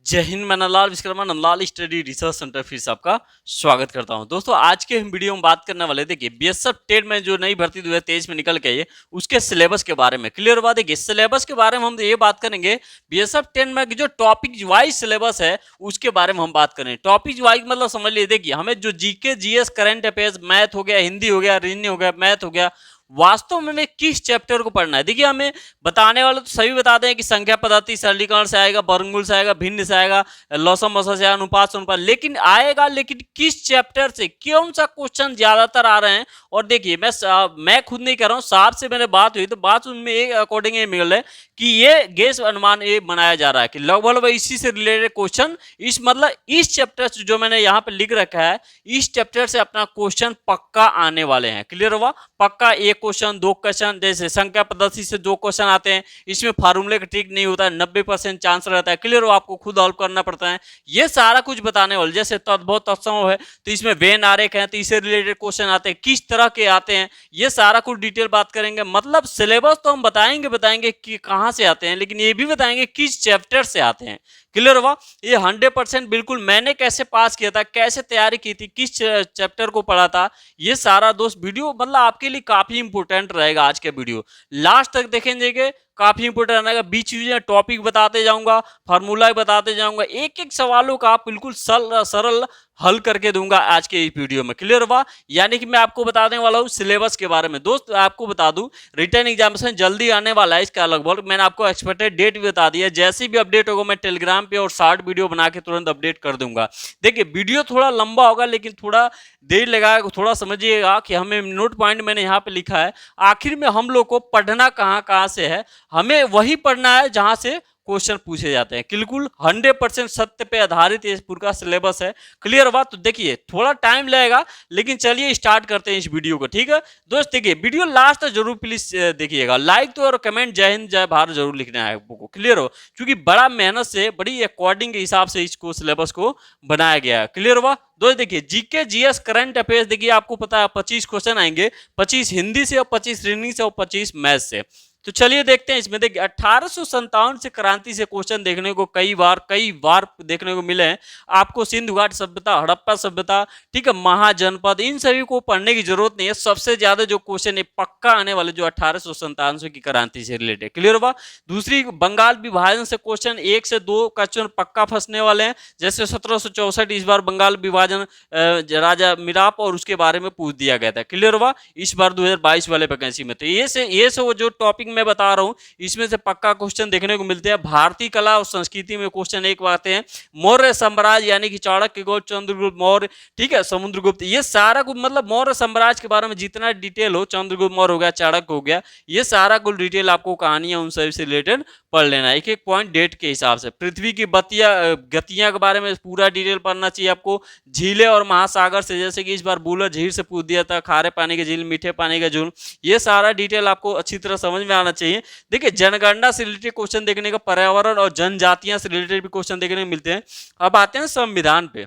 जय हिंद। मैं Nandlal Vishwakarma Nandlal study research centre फिर से आपका स्वागत करता हूं। दोस्तों आज के हम वीडियो में बात करने वाले देखिए बीएसएफ टेट में जो नई भर्ती 2023 में निकल के आई है उसके सिलेबस के बारे में क्लियर हुआ। देखिए सिलेबस के बारे में हम ये बात करेंगे। बीएसएफ टेट में जो टॉपिक वाइज सिलेबस है उसके बारे में हम बात करेंगे। टॉपिक वाइज मतलब समझ लीजिए, देखिए हमें जो GK GS current affairs math हो गया, हिंदी हो गया, रीजनिंग हो गया, मैथ हो गया, वास्तव में किस चैप्टर को पढ़ना है। देखिए हमें बताने वाले तो सभी बताते हैं कि संख्या पद्धति सरलीकरण से आएगा, वर्गमूल से आएगा, भिन्न से आएगा, लौसम मौसम से, अनुपात से अनुपात, लेकिन आएगा लेकिन किस चैप्टर से, कौन सा क्वेश्चन ज्यादातर आ रहे हैं। और देखिए मैं खुद नहीं कर रहा हूँ, साहब से मैंने बात हुई तो बात उनमें एक अकॉर्डिंग ये मिल है कि ये गेस अनुमान ये बनाया जा रहा है कि लगभग इसी से रिलेटेड क्वेश्चन इस मतलब इस चैप्टर से जो मैंने यहाँ पे लिख रखा है इस चैप्टर से अपना क्वेश्चन पक्का आने वाले हैं। क्लियर हुआ? पक्का एक क्वेश्चन, दो क्वेश्चन, जैसे संख्या पद्धति से दो क्वेश्चन आते हैं, इसमें फार्मूले का ट्रिक नहीं होता है, 90% चांस रहता है। क्लियर हो? आपको खुद सॉल्व करना पड़ता है। ये सारा कुछ बताने वाले, जैसे तद्भव तत्सम है तो इसमें वेन आरेख है तो इससे रिलेटेड क्वेश्चन आते हैं, किस तरह के आते हैं, ये सारा कुछ डिटेल बात करेंगे। मतलब सिलेबस तो हम बताएंगे कि कहां से आते हैं, लेकिन ये भी बताएंगे किस चैप्टर से आते हैं। क्लियर हुआ? ये 100% बिल्कुल मैंने कैसे पास किया था, कैसे तैयारी की थी, किस चैप्टर को पढ़ा था, ये सारा दोस्त वीडियो मतलब आपके लिए काफी इंपोर्टेंट रहेगा। आज के वीडियो लास्ट तक देखेंगे, काफी इंपोर्टेंट रहेगा। बीच में टॉपिक बताते जाऊंगा, फार्मूला बताते जाऊंगा, एक एक सवालों का बिल्कुल सरल हल करके दूंगा आज के इस वीडियो में। क्लियर हुआ? यानी कि मैं आपको बताने वाला हूँ सिलेबस के बारे में। दोस्त आपको बता दूं रिटर्न एग्जामिनेशन जल्दी आने वाला है, इसका लगभग मैंने आपको एक्सपेक्टेड डेट भी बता दिया। जैसे भी अपडेट होगा मैं टेलीग्राम पे और शॉर्ट वीडियो बना के तुरंत अपडेट कर दूंगा। देखिए वीडियो थोड़ा लंबा होगा लेकिन थोड़ा देर लगाएगा, थोड़ा समझिएगा कि हमें नोट पॉइंट मैंने यहाँ पे लिखा है। आखिर में हम लोग को पढ़ना कहाँ से है, हमें वही पढ़ना है जहां से क्वेश्चन पूछे जाते हैं। बिल्कुल 100% सत्य पे आधारित ये पूरा सिलेबस है। क्लियर हुआ? तो देखिए थोड़ा टाइम लगेगा लेकिन चलिए स्टार्ट करते हैं इस वीडियो को। ठीक है दोस्त, देखिए वीडियो लास्ट तक जरूर प्लीज देखिएगा। लाइक तो और कमेंट जय हिंद जय भारत जरूर लिखना है आपको। क्लियर हो? क्योंकि बड़ा मेहनत से बड़ी अकॉर्डिंग के हिसाब से इसको सिलेबस को बनाया गया है। क्लियर हुआ? दोस्त देखिए जीके जीएस करंट अफेयर्स, देखिए आपको पता है 25 क्वेश्चन आएंगे, 25 हिंदी से और 25 रीजनिंग से और 25 मैथ से। तो चलिए देखते हैं इसमें। देखिए 1857 से क्रांति से क्वेश्चन देखने को कई बार देखने को मिले हैं आपको। सिंधु घाट सभ्यता, हड़प्पा सभ्यता, ठीक है, महाजनपद, इन सभी को पढ़ने की जरूरत नहीं है। सबसे ज्यादा जो क्वेश्चन है पक्का आने वाले जो 1857 की क्रांति से रिलेटेड। क्लियर हुआ? दूसरी बंगाल विभाजन से क्वेश्चन 1 से 2 क्वेश्चन पक्का फंसने वाले हैं। जैसे 1764 इस बार बंगाल विभाजन राजा मिराप और उसके बारे में पूछ दिया गया था। क्लियर हुआ? इस बार 2022 वाले वैकेंसी में। तो ये से वो जो टॉपिक मैं बता रहा हूं इसमें से पक्का क्वेश्चन देखने को मिलते हैं। भारतीय कला और संस्कृति में क्वेश्चन एक आते हैं। मौर्य साम्राज्य यानी कि चाणक्य गुप्त, चंद्रगुप्त मौर्य, ठीक है, समुद्रगुप्त, ये सारा कुछ मतलब मौर्य साम्राज्य के बारे में जितना डिटेल हो, चंद्रगुप्त मौर्य हो गया, चाणक्य हो गया, ये सारा कुछ डिटेल आपको कहानियां उन सब से रिलेटेड पढ़ लेना, एक एक पॉइंट डेट के हिसाब से। पृथ्वी की गतियां के बारे में पूरा डिटेल पढ़ना चाहिए आपको। झीलें और महासागर से, जैसे कि इस बार बूलर झील से पूछ दिया था, खारे पानी की झील, मीठे पानी का झील, ये सारा डिटेल आपको अच्छी तरह समझ में आना चाहिए। देखिए जनगणना से रिलेटेड क्वेश्चन देखने का, पर्यावरण और जनजातियां से रिलेटेड भी क्वेश्चन देखने को मिलते हैं। अब आते हैं संविधान पे।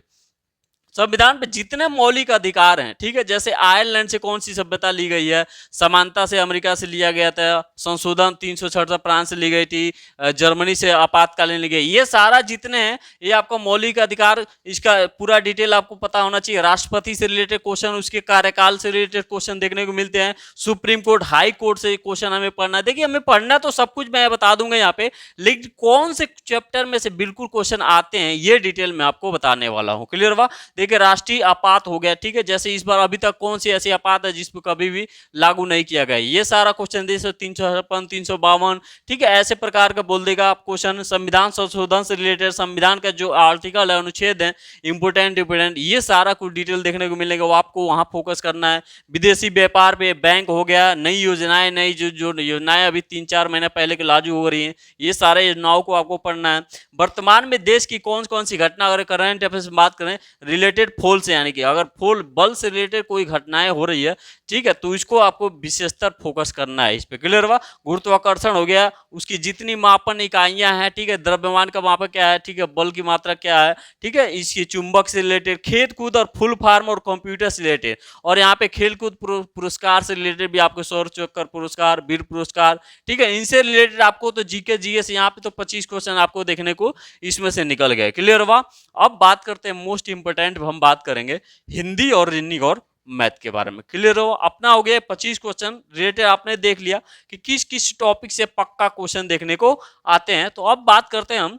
संविधान पे जितने मौलिक अधिकार हैं, ठीक है, जैसे आयरलैंड से कौन सी सभ्यता ली गई है, समानता से अमेरिका से लिया गया था, संशोधन 366 फ्रांस से ली गई थी, जर्मनी से आपातकालीन ली गई, ये सारा जितने हैं ये आपका मौलिक अधिकार, इसका पूरा डिटेल आपको पता होना चाहिए। राष्ट्रपति से रिलेटेड क्वेश्चन, उसके कार्यकाल से रिलेटेड क्वेश्चन देखने को मिलते हैं। सुप्रीम कोर्ट, हाई कोर्ट से क्वेश्चन हमें पढ़ना है। देखिए हमें पढ़ना तो सब कुछ मैं बता दूंगा यहाँ पे, लेकिन कौन से चैप्टर में से बिल्कुल क्वेश्चन आते हैं ये डिटेल मैं आपको बताने वाला हूँ। क्लियर हुआ? देखिए राष्ट्रीय आपात हो गया, ठीक है, जैसे इस बार अभी तक कौन सी ऐसी आपात है जिस पर कभी भी लागू नहीं किया गया, ये सारा क्वेश्चन दे 356, 352, ठीक है, ऐसे प्रकार का बोल देगा आप क्वेश्चन। संविधान संशोधन से रिलेटेड, संविधान का जो आर्टिकल है, अनुच्छेद है, इंपोर्टेंट, ये सारा कुछ डिटेल देखने को मिलेगा, वो आपको वहां फोकस करना है। विदेशी व्यापार पे, बैंक हो गया, नई योजनाएं, नई जो योजनाएं अभी 3-4 महीने पहले के लागू हो रही हैं, ये सारे योजनाओं को आपको पढ़ना है। वर्तमान में देश की कौन कौन सी घटना, अगर करंट अफेयर्स बात करें, रिलेटेड रिलेटेड फोल से, यानी कि अगर फोल बल से रिलेटेड कोई घटनाएं हो रही है, ठीक है, तो इसको आपको विशेषतर फोकस करना है इस पे। क्लियर हुआ? गुरुत्वाकर्षण हो गया, उसकी जितनी मापन इकाइयां हैं, ठीक है, द्रव्यमान का मापक क्या है, ठीक है, बल की मात्रा क्या है, ठीक है, इसकी चुंबक से रिलेटेड, खेल कूद और फुल फार्म और कंप्यूटर से रिलेटेड, और यहाँ पे खेल कूद पुरस्कार से रिलेटेड भी आपको सौर चक्कर पुरस्कार, वीर पुरस्कार, ठीक है, इनसे रिलेटेड आपको तो जीके जीएस यहाँ पे तो 25 क्वेश्चन आपको देखने को इसमें से निकल गए। क्लियर हुआ? अब बात करते हैं मोस्ट इंपोर्टेंट, हम बात करेंगे हिंदी और रीजनिंग और मैथ के बारे में। क्लियर हो? अपना हो गया 25 क्वेश्चन रिलेटेड, आपने देख लिया कि किस किस टॉपिक से पक्का क्वेश्चन देखने को आते हैं। तो अब बात करते हैं हम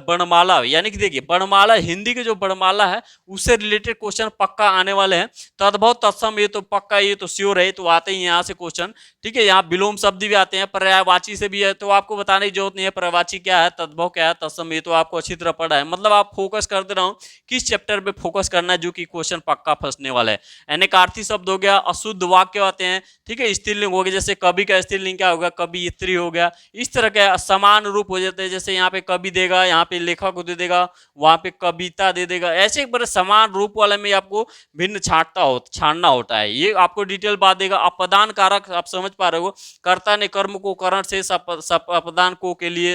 वर्णमाला, यानी कि देखिए वर्णमाला, हिंदी के जो वर्णमाला है उससे रिलेटेड क्वेश्चन पक्का आने वाले हैं। तद्भव तत्सम ये तो पक्का, ये तो श्योर है, तो आते ही यहाँ से क्वेश्चन, ठीक है। यहाँ विलोम शब्द भी आते हैं, पर्यायवाची से भी है, तो आपको बताने की जरूरत नहीं है पर्यायवाची क्या है, तद्भव क्या है, तत्सम ये तो आपको अच्छी तरह पढ़ा है। मतलब आप फोकस करते रहो किस चैप्टर पे फोकस करना है जो कि क्वेश्चन पक्का फंसने वाला है। अनेकार्थी शब्द हो गया, अशुद्ध वाक्य आते हैं, ठीक है, स्त्रीलिंग हो गया, जैसे कवि का स्त्रीलिंग क्या होगा, कवि स्त्री हो गया। इस तरह के समान रूप हो जाते हैं, जैसे यहाँ पे कवि देगा, यहाँ पे लेखक दे देगा, वहां पे कविता दे देगा, ऐसे बड़े समान रूप वाले में आपको भिन्न छानना होता है। ये आपको डिटेल बात देगा। अपदान कारक आप समझ पा रहे हो, कर्ता ने कर्म को करण से अपदान को के लिए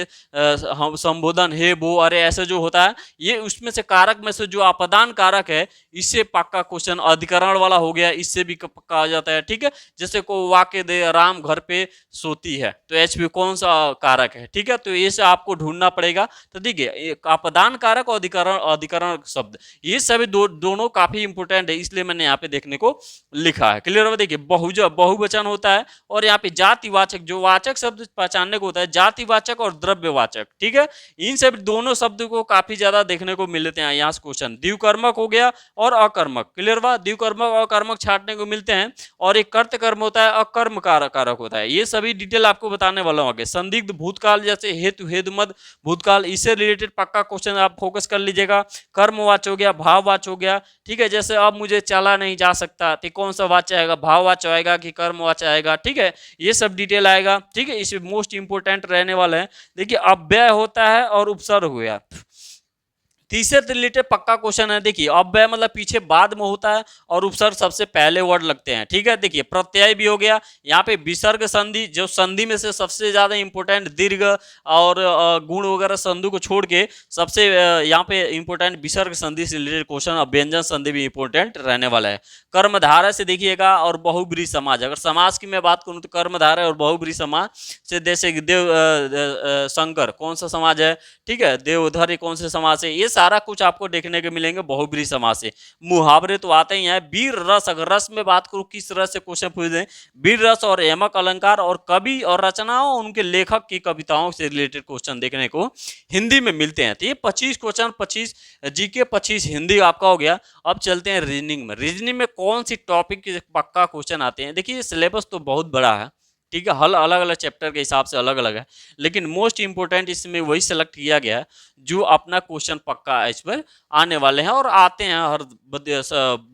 हम संबोधन हे वो, अरे ऐसे जो होता है, ये उसमें से कारक में से जो अपदान कारक है, इससे पक्का क्वेश्चन। अधिकरण वाला हो गया, इससे भी पक्का आ जाता है, ठीक है। जैसे को वाक्य दे राम घर पे सोती है, तो एच पी कौन सा कारक है, ठीक है, तो ये से आपको ढूंढना पड़ेगा। तो देखिए अपदान कारक और अधिकरण शब्द, ये सभी दोनों काफी इंपोर्टेंट है, इसलिए मैंने यहाँ पे देखने को लिखा है। क्लियर है? देखिए बहुवचन होता है, और यहाँ पे जातिवाचक, जो वाचक शब्द पहचानने को होता है, जातिवाचक और द्रव्यवाचक, ठीक है, इन सब दोनों शब्द को काफी ज्यादा देखने को मिलते हैं यहाँ से क्वेश्चन। द्विकर्मक हो गया और अकर्मक। क्लियर हुआ? द्विकर्मक और कर्मक छांटने को मिलते हैं, और एक कर्त कर्म होता है, अकर्म कारक होता है। ये सभी डिटेल आपको बताने वाला हूँ आगे। संदिग्ध भूतकाल, जैसे हेतु हेतुमद भूतकाल, इससे रिलेटेड पक्का क्वेश्चन आप फोकस कर लीजिएगा। कर्मवाच हो गया, भाववाच हो गया, ठीक है, जैसे अब मुझे चला नहीं जा सकता, तो कौन सा वाच्य आएगा, भाववाच आएगा कि कर्मवाच आएगा, ठीक है, ये सब डिटेल आएगा, ठीक है। इसमें मोस्ट इंपोर्टेंट रहने वाले हैं। देखिए अव्यय होता है और उपसर्ग हो गया। तीसरे रिलेटेड पक्का क्वेश्चन है, देखिए अव्यय मतलब पीछे बाद में होता है, और उपसर्ग सबसे पहले वर्ड लगते हैं, ठीक है। देखिए प्रत्यय भी हो गया, यहाँ पे विसर्ग संधि, जो संधि में से सबसे ज्यादा इंपोर्टेंट दीर्घ और गुण वगैरह संधि को छोड़ के सबसे यहाँ पे इंपोर्टेंट विसर्ग संधि से रिलेटेड क्वेश्चन, व्यंजन संधि भी इंपोर्टेंट रहने वाला है। कर्मधारय से देखिएगा, और बहुब्रीहि समाज, अगर समाज की मैं बात करूँ तो कर्मधारय और बहुब्रीहि समाज से, जैसे देव शंकर कौन सा समाज है, ठीक है, देवधर कौन से समाज है, ये सारा कुछ आपको देखने को मिलेंगे बहुब्रीहि समाज से। मुहावरे तो आते ही हैं। वीर रस, अगर रस में बात करूं किस रस से क्वेश्चन पूछ दें, वीर रस और यमक अलंकार और कवि और रचनाओं, उनके लेखक की कविताओं से रिलेटेड क्वेश्चन देखने को हिंदी में मिलते हैं। तो ये 25 क्वेश्चन, 25 जीके, 25 हिंदी आपका हो गया। अब चलते हैं रीजनिंग में। रीजनिंग में कौन सी टॉपिक के पक्का क्वेश्चन आते हैं? देखिए सिलेबस तो बहुत बड़ा है, ठीक है, हल अलग अलग चैप्टर के हिसाब से अलग अलग है, लेकिन मोस्ट इंपोर्टेंट इसमें वही सेलेक्ट किया गया है जो अपना क्वेश्चन पक्का इस पर आने वाले हैं और आते हैं हर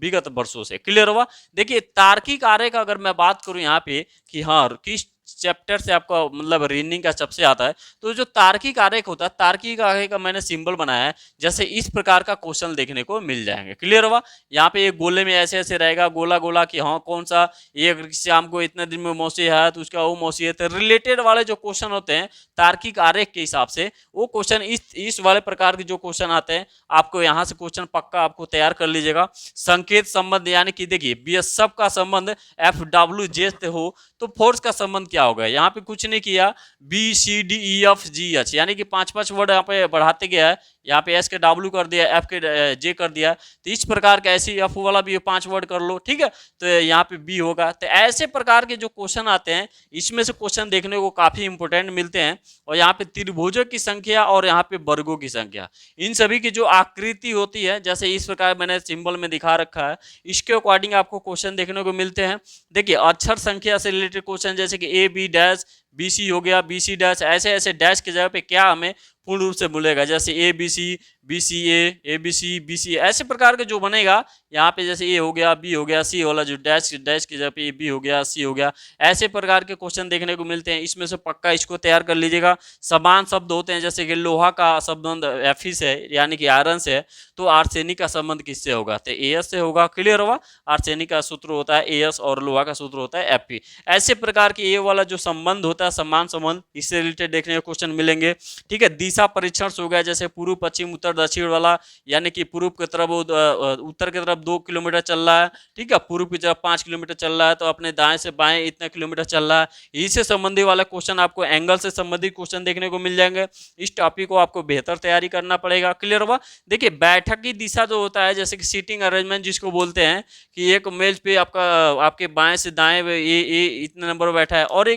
विगत वर्षों से। क्लियर हुआ? देखिए तार्किक आरेख अगर मैं बात करूं यहाँ पे कि हाँ किस चैप्टर से आपका मतलब रीजनिंग का सबसे आता है, तो जो तार्किक आरेख होता है, तार्किक आरेख का मैंने सिंबल बनाया है, जैसे इस प्रकार का क्वेश्चन देखने को मिल जाएंगे। क्लियर हुआ? यहाँ पे एक गोले में ऐसे ऐसे रहेगा, गोला गोला कि हाँ कौन सा, ये शाम को इतने दिन में मौसी है तो उसका वो मौसी है, तो रिलेटेड वाले जो क्वेश्चन होते हैं तार्किक आरेख के हिसाब से, वो क्वेश्चन इस वाले प्रकार के जो क्वेश्चन आते हैं, आपको यहाँ से क्वेश्चन पक्का आपको तैयार कर लीजिएगा। संकेत संबंध, यानी कि देखिए BSF का संबंध FWJ से हो तो फोर्स का संबंध क्या होगा? यहाँ पे कुछ नहीं किया, BCDEFGH, यानी कि 5-5 वर्ड यहाँ पे बढ़ाते गया है, यहाँ पे S के W कर दिया, F के J कर दिया, तो इस प्रकार का ऐसे F वाला भी 5 वर्ड कर लो, ठीक है, तो यहाँ पे B होगा। तो ऐसे प्रकार के जो क्वेश्चन आते हैं, इसमें से क्वेश्चन देखने को काफी इंपोर्टेंट मिलते हैं। और यहाँ पे त्रिभुजों की संख्या और यहाँ पे वर्गों की संख्या, इन सभी की जो आकृति होती है, जैसे इस प्रकार मैंने सिंबल में दिखा रखा है, इसके अकॉर्डिंग आपको क्वेश्चन देखने को मिलते हैं। देखिए अक्षर संख्या से रिलेटेड क्वेश्चन, जैसे कि AB डैश BC हो गया, BC डैश, ऐसे ऐसे डैश की जगह पे क्या हमें पूर्ण रूप से बोलेगा, जैसे A B C, B C A B C, B C, ऐसे प्रकार के जो बनेगा यहाँ पे, जैसे ए हो गया, बी हो गया, सी वाला जो डैश डैश की जगह पे बी हो गया, सी हो गया, ऐसे प्रकार के क्वेश्चन देखने को मिलते हैं। इसमें से पक्का इसको तैयार कर लीजिएगा। समान शब्द होते हैं, जैसे कि लोहा का संबंध एफी से है, यानी कि आयरन से है, तो आर्सेनिक का संबंध किससे होगा, तो एएस से होगा। क्लियर हुआ। आर्सेनिक का सूत्र होता है एएस और लोहा का सूत्र होता है एफपी। ऐसे प्रकार के ये वाला जो संबंध होता है, समान संबंध, इससे रिलेटेड देखने को क्वेश्चन मिलेंगे। ठीक है। दिशा परीक्षण हो गया, जैसे पूर्व पश्चिम उत्तर दक्षिण वाला, यानी कि पूर्व की तरफ उत्तर की तरफ 2 किलोमीटर चल रहा है, ठीक है, पूर्व की तरफ 5 किलोमीटर चल रहा है, तो अपने दाएं से बाएं इतना किलोमीटर चल रहा है। इससे संबंधित वाला क्वेश्चन आपको एंगल से संबंधित क्वेश्चन देखने को मिल जाएंगे। इस टॉपिक को आपको बेहतर तैयारी करना पड़ेगा। क्लियर हुआ। देखिए बैठक की दिशा जो होता है, जैसे कि सीटिंग अरेंजमेंट जिसको बोलते हैं, कि एक मेज पे आपका आपके बाएं से दाएं ये इतने नंबर पर बैठा है, और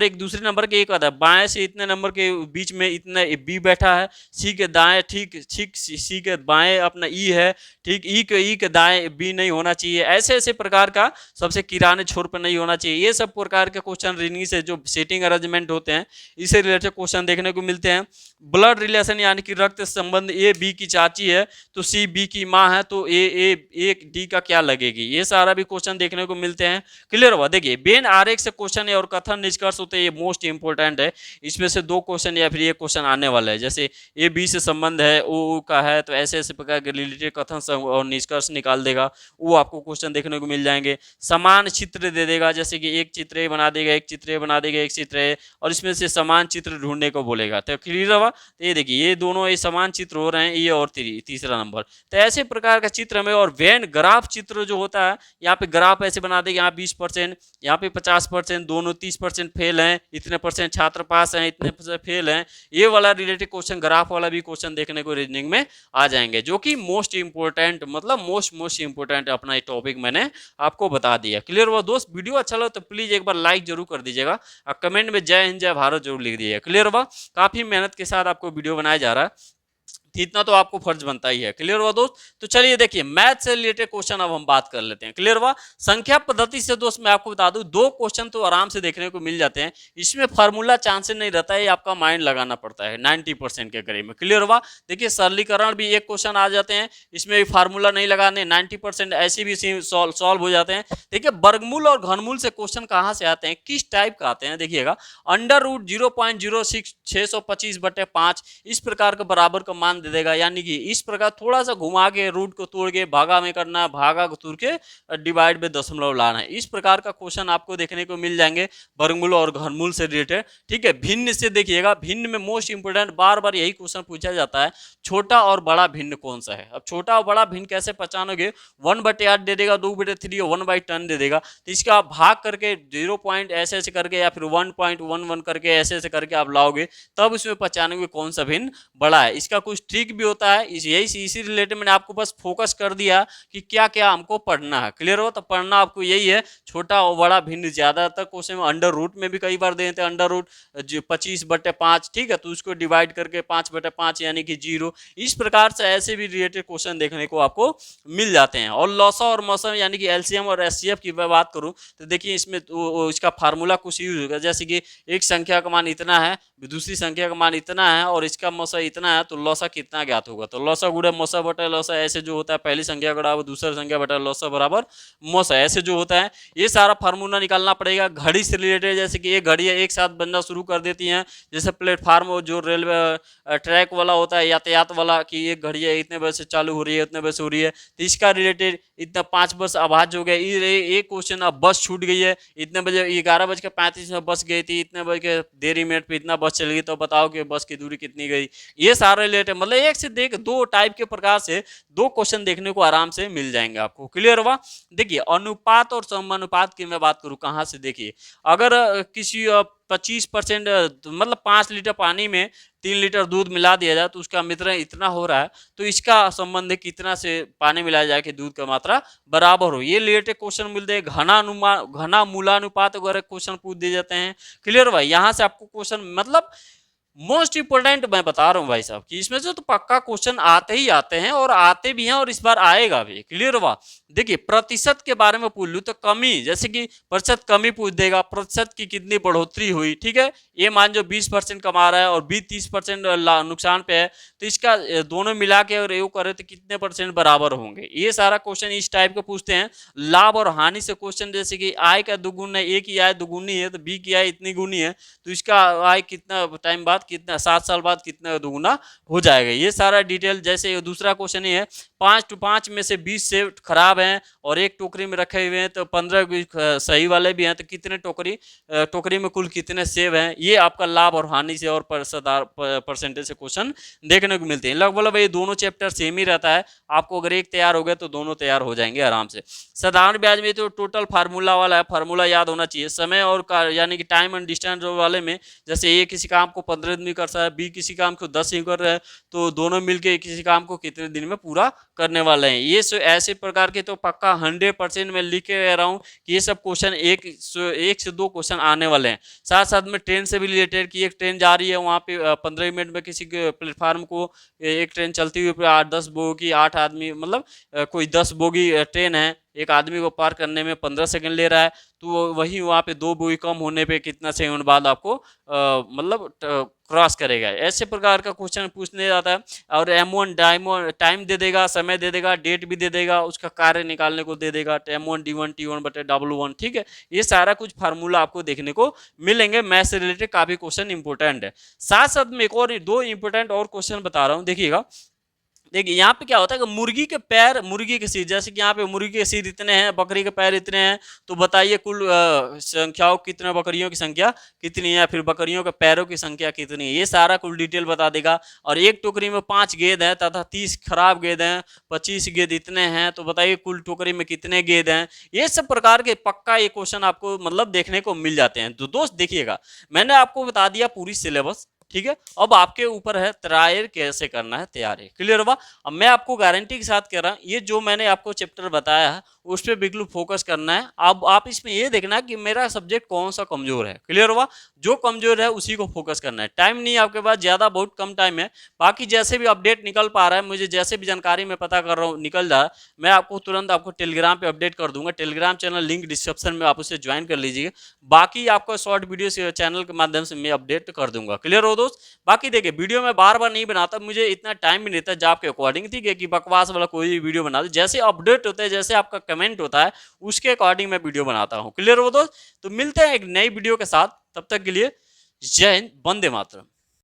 एक दूसरे नंबर के एक आता है, बाएं से इतने नंबर के बीच में इतना बी बैठा है, सी के दाएं ठीक ठीक सी के बाएं अपना ई है, ठीक ई के दाएं बी नहीं होना चाहिए। ऐसे ऐसे प्रकार का सबसे किराने छोर पर नहीं होना चाहिए। ये सब प्रकार के क्वेश्चन रीडिंग से जो सीटिंग अरेंजमेंट होते हैं, इससे रिलेटेड क्वेश्चन देखने को मिलते हैं। ब्लड रिलेशन, यानी कि रक्त संबंध, ए बी की चाची है तो सी बी की माँ है, तो ए डी का क्या लगेगी, ये सारा भी क्वेश्चन देखने को मिलते हैं। क्लियर हुआ। देखिए वेन आरेख से क्वेश्चन है और कथन निष्कर्ष होते हैं, ये मोस्ट इंपोर्टेंट है। इसमें से 2 क्वेश्चन या फिर ये क्वेश्चन आने वाला है, जैसे ए बी से संबंध है, ओ का है, तो ऐसे ऐसे प्रकार के रिलेटेड कथन और निष्कर्ष निकाल देगा, वो आपको क्वेश्चन देखने को मिल जाएंगे। समान चित्र दे देगा, जैसे कि एक चित्र ए बना देगा, एक चित्र ए बना देगा, एक चित्र ए, और इसमें से समान चित्र ढूंढने को बोलेगा। तो क्लियर हुआ। तो ये देखिए ये दोनों ये समान चित्र हो रहे हैं, ये और तीसरा नंबर। तो ऐसे प्रकार का चित्र में, और वेन ग्राफ चित्र जो होता है, यहाँ पे ग्राफ ऐसे बना देगा, यहाँ 20%, यहाँ पे 50%, दोनों 30% फेल हैं, इतने परसेंट छात्र पास हैं, इतने परसेंट फेल हैं। ये वाला रिलेटेड क्वेश्चन, ग्राफ वाला भी क्वेश्चन देखने को रीजनिंग में आ जाएंगे, जो कि मोस्ट इंपोर्टेंट, मतलब मोस्ट इंपोर्टेंट अपना ये टॉपिक मैंने आपको बता दिया। क्लियर हुआ दोस्त। वीडियो अच्छा लगा तो प्लीज एक बार लाइक जरूर कर दीजिएगा, और कमेंट में जय हिंद जय भारत जरूर लिख दीजिएगा। क्लियर हुआ। काफी मेहनत के साथ आपको वीडियो बनाया जा रहा है, इतना तो आपको फर्ज बनता ही है। क्लियर हुआ दोस्त। तो चलिए देखिए मैथ से रिलेटेड क्वेश्चन अब हम बात कर लेते हैं। क्लियर हुआ। संख्या पद्धति से दोस्त मैं आपको बता दूं 2 क्वेश्चन तो आराम से देखने को मिल जाते हैं। इसमें फार्मूला चांसेस नहीं रहता है, आपका माइंड लगाना पड़ता है 90% के करीब में। क्लियर हुआ। देखिए सरलीकरण भी एक क्वेश्चन आ जाते हैं, इसमें भी फार्मूला नहीं लगाने, 90% ऐसे भी सॉल्व हो जाते हैं। देखिए वर्गमूल और घनमूल से क्वेश्चन कहाँ से आते हैं, किस टाइप का आते हैं, देखिएगा अंडर रूट 0.0625/5 इस प्रकार का बराबर का मान दे देगा, यानी कि इस प्रकार थोड़ा सा घुमा के रूट को तोड़ के भागा में करना है, भागा को तोड़ के डिवाइड में दशमलव लाना है। इस प्रकार का क्वेश्चन आपको देखने को मिल जाएंगे वर्गमूल और घनमूल से रिलेटेड। ठीक है। भिन्न से देखिएगा, भिन्न में मोस्ट इंपोर्टेंट बार बार यही क्वेश्चन पूछा जाता है, छोटा और बड़ा भिन्न कौन सा है। अब छोटा और बड़ा भिन्न कैसे पहचानोगे, 1/8 दे देगा, 2/3 और 1/10 दे देगा, तो इसका आप भाग करके 0 पॉइंट ऐसे ऐसे करके या फिर 1.11 करके ऐसे ऐसे करके आप लाओगे, तब इसमें पहचानोगे कौन सा भिन्न बड़ा है। इसका कुछ ट्रिक भी होता है, इसी रिलेटेड मैंने आपको बस फोकस कर दिया कि क्या क्या हमको पढ़ना है। क्लियर हो। तो पढ़ना आपको यही है, छोटा और बड़ा भिन्न। ज्यादातर क्वेश्चन में अंडर रूट में भी कई बार दे देते हैं, अंडर रूट 25/5, ठीक है, तो उसको डिवाइड करके 5/5 यानी कि 0। इस प्रकार से ऐसे भी रिलेटेड क्वेश्चन देखने को आपको मिल जाते हैं। और लॉसा और मौसम यानी कि एलसीएम और एचसीएफ की मैं बात करूं तो देखिए इसमें इसका फार्मूला कुछ यूज होगा, जैसे कि एक संख्या का मान इतना है, दूसरी संख्या का मान इतना है, और इसका मौसा इतना है, तो लॉसा कितना ज्ञात होगा, तो लॉसा गुणा मौसा बटा लॉसा, ऐसे जो होता है पहली संख्या बराबर दूसरी संख्या बटा लॉसा बराबर मौसा, ऐसे जो होता है ये सारा फार्मूला निकालना पड़ेगा। घड़ी से रिलेटेड, जैसे कि एक घड़ी एक साथ बनना शुरू कर देती हैं, जैसे प्लेटफार्म जो रेलवे ट्रैक वाला होता है, यातायात वाला, कि एक घड़ी है इतने बजे से चालू हो रही है, इतने बजे से हो रही है, तो इसका रिलेटेड इतना 5 बस आवाज हो गया, एक क्वेश्चन, अब बस छूट गई है, इतने बजे 11:35 में बस गई थी, इतने बजे के देरी मिनट पे इतना बस चल गई, तो बताओ कि बस की दूरी कितनी गई। ये सारा रिलेटेड, मतलब एक से देख 2 टाइप के प्रकार से 2 क्वेश्चन देखने को आराम से मिल जाएंगे आपको। क्लियर हुआ। देखिए अनुपात और समानुपात की मैं बात करूं कहां से, देखिए अगर किसी 25% मतलब 5 लीटर पानी में 3 लीटर दूध मिला दिया जाए तो उसका मिश्रण इतना हो रहा है, तो इसका संबंध कितना से पानी मिलाया जाए कि दूध का मात्रा बराबर हो। ये रिलेटेड क्वेश्चन मिलते हैं। घना मूलानुपात वगैरह क्वेश्चन पूछ दिए जाते हैं। क्लियर भाई। यहाँ से आपको क्वेश्चन मतलब मोस्ट इंपोर्टेंट मैं बता रहा हूँ भाई साहब कि इसमें से तो पक्का क्वेश्चन आते ही आते हैं, और आते भी हैं, और इस बार आएगा भी। क्लियर हुआ। देखिए प्रतिशत के बारे में पूछ लूँ तो कमी, जैसे कि प्रतिशत कमी पूछ देगा, प्रतिशत की कितनी बढ़ोतरी हुई, ठीक है, ए मान जो 20% कमा रहा है और बी 30% नुकसान पे है, तो इसका दोनों मिला के अगर योग करे तो कितने परसेंट बराबर होंगे। ये सारा क्वेश्चन इस टाइप का पूछते हैं। लाभ और हानि से क्वेश्चन, जैसे कि आय का दुगुना है, ए की आय दुगुनी है तो बी की आय इतनी गुनी है, तो इसका आय कितना टाइम बाद, कितना 7 साल बाद कितना दुगुना हो जाएगा। ये सारा डिटेल। जैसे दूसरा क्वेश्चन ये है 5 में से 20 सेब खराब हैं और एक टोकरी में रखे हुए हैं, तो 15 सही वाले भी हैं, तो कितने टोकरी में कुल कितने सेब हैं। ये आपका लाभ और हानि से और परसेंटेज से क्वेश्चन देखने को मिलते हैं। लगभग ये दोनों चैप्टर सेम ही रहता है। आपको अगर एक तैयार हो गया तो दोनों तैयार हो जाएंगे आराम से। साधारण ब्याज में तो टोटल फार्मूला वाला है, फार्मूला याद होना चाहिए। समय और यानी कि टाइम एंड डिस्टेंस वाले में, जैसे ए किसी काम को 15 दिन में कर सकता है, बी किसी काम को 10 दिन कर रहा है, तो दोनों मिलके किसी काम को कितने दिन में पूरा करने वाले हैं। ये ऐसे प्रकार के तो पक्का 100% मैं लिख के रहा हूँ कि ये सब क्वेश्चन एक से दो क्वेश्चन आने वाले हैं। साथ साथ में ट्रेन से भी रिलेटेड कि एक ट्रेन जा रही है, वहाँ पे 15 मिनट में किसी प्लेटफार्म को एक ट्रेन चलती हुई 8-10 बोगी 8 आदमी, मतलब कोई 10 बोगी ट्रेन है, एक आदमी को पार करने में 15 सेकंड ले रहा है, तो वही वहाँ पे 2 बोगी कम होने पे कितना सेकंड बाद आपको मतलब क्रॉस करेगा। ऐसे प्रकार का क्वेश्चन पूछने जाता है। और M1 टाइम दे देगा, समय दे देगा, डेट भी दे देगा, उसका कार्य निकालने को दे देगा, M1 D1 T1 बटे W1। ठीक है, ये सारा कुछ फार्मूला आपको देखने को मिलेंगे। मैथ से रिलेटेड काफी क्वेश्चन इंपॉर्टेंट है। साथ साथ में एक और 2 इंपॉर्टेंट और क्वेश्चन बता रहा हूँ, देखिएगा। देखिए यहाँ पे क्या होता है कि मुर्गी के पैर, मुर्गी के सिर, जैसे कि यहाँ पे मुर्गी के सिर इतने हैं, बकरी के पैर इतने हैं, तो बताइए कुल संख्याओं कितने, बकरियों की संख्या कितनी है, फिर बकरियों के पैरों की संख्या कितनी है। ये सारा कुल डिटेल बता देगा। और एक टोकरी में 5 गेंद है तथा 30 खराब गेंद हैं, 25 गेंद इतने हैं, तो बताइए कुल टोकरी में कितने गेंद हैं। ये सब प्रकार के पक्का ये क्वेश्चन आपको मतलब देखने को मिल जाते हैं। तो दोस्त देखिएगा, मैंने आपको बता दिया पूरी सिलेबस। ठीक है, अब आपके ऊपर है तैयारी कैसे करना है। तैयारी क्लियर हुआ। अब मैं आपको गारंटी के साथ कह रहा हूँ, ये जो मैंने आपको चैप्टर बताया है उस पर बिल्कुल फोकस करना है। अब आप इसमें ये देखना कि मेरा सब्जेक्ट कौन सा कमजोर है। क्लियर हुआ। जो कमजोर है उसी को फोकस करना है। टाइम नहीं है आपके पास ज़्यादा, बहुत कम टाइम है। बाकी जैसे भी अपडेट निकल पा रहा है, मुझे जैसे भी जानकारी मैं पता कर रहा हूँ निकल रहा है, मैं आपको तुरंत आपको टेलीग्राम पे अपडेट कर दूंगा। टेलीग्राम चैनल लिंक डिस्क्रिप्शन में, आप उसे ज्वाइन कर लीजिए। बाकी आपको शॉर्ट वीडियो चैनल के माध्यम से मैं अपडेट कर दूंगा। क्लियर हो दोस्त। बाकी देखिए, वीडियो में बार बार नहीं बनाता, मुझे इतना टाइम भी नहीं था जॉब के अकॉर्डिंग। ठीक है, कि बकवास वाला कोई भी वीडियो बना दे, जैसे अपडेट होता है, जैसे आपका कमेंट होता है, उसके अकॉर्डिंग मैं वीडियो बनाता हूँ। क्लियर हो दोस्त। तो मिलते हैं एक नई वीडियो के साथ, तब तक के लिए जय हिंद, वंदे मातरम।